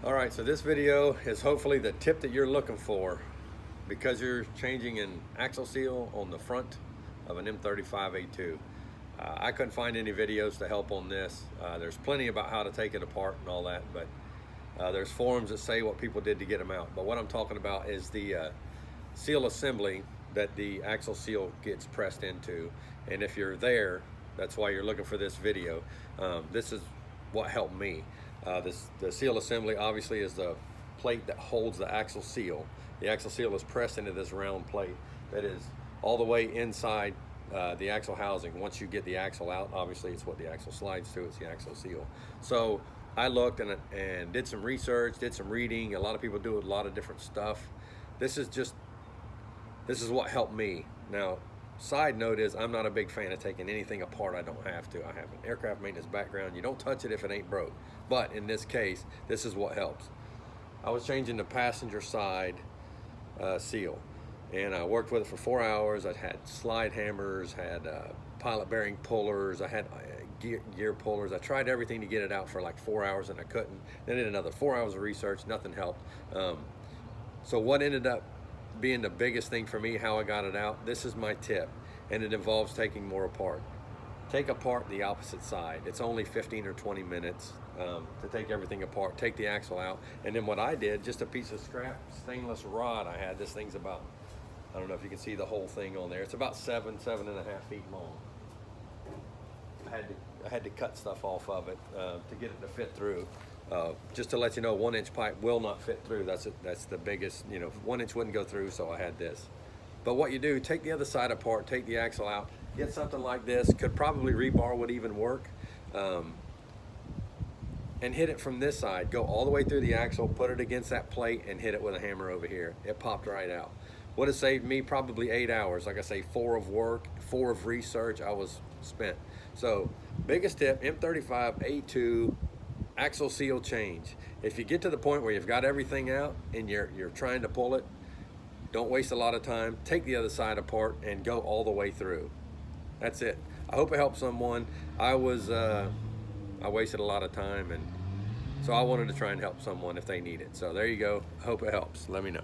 All right, so this video is hopefully the tip that you're looking for because you're changing an axle seal on the front of an M35A2. I couldn't find any videos to help on this. There's plenty about how to take it apart and all that, but there's forums that say what people did to get them out. But what I'm talking about is the seal assembly that the axle seal gets pressed into. And if you're there, that's why you're looking for this video. This is what helped me. The seal assembly obviously is the plate that holds the axle seal. The axle seal is pressed into this round plate that is all the way inside the axle housing. Once you get the axle out, obviously it's what the axle slides to, it's the axle seal. So I looked and did some research, did some reading. A lot of people do a lot of different stuff. This is what helped me. Now, side note is I'm not a big fan of taking anything apart I don't have to. I have an aircraft maintenance background. You don't touch it if it ain't broke. But in this case, this is what helps. I was changing the passenger side seal, and I worked with it for 4 hours. I had slide hammers, had pilot bearing pullers, I had gear pullers. I tried everything to get it out for like 4 hours and I couldn't. Then did another 4 hours of research, nothing helped. So what ended up being the biggest thing for me, how I got it out, this is my tip, and it involves taking more apart. Take apart the opposite side. It's only 15 or 20 minutes to take everything apart, take the axle out, and then what I did, just a piece of scrap stainless rod I had. This thing's about, I don't know if you can see the whole thing on there. It's about 7.5 feet long. I had to cut stuff off of it to get it to fit through. Just to let you know, 1-inch pipe will not fit through. That's the biggest, 1 inch wouldn't go through, so I had this. But what you do, take the other side apart, take the axle out, get something like this, could probably rebar would even work, and hit it from this side. Go all the way through the axle, put it against that plate, and hit it with a hammer over here. It popped right out. Would have saved me probably 8 hours. Like I say, 4 of work, 4 of research. I was spent. So biggest tip, M35A2 axle seal change. If you get to the point where you've got everything out and you're trying to pull it, don't waste a lot of time. Take the other side apart and go all the way through. That's it. I hope it helps someone. I wasted a lot of time, and so I wanted to try and help someone if they need it. So there you go. I hope it helps. Let me know.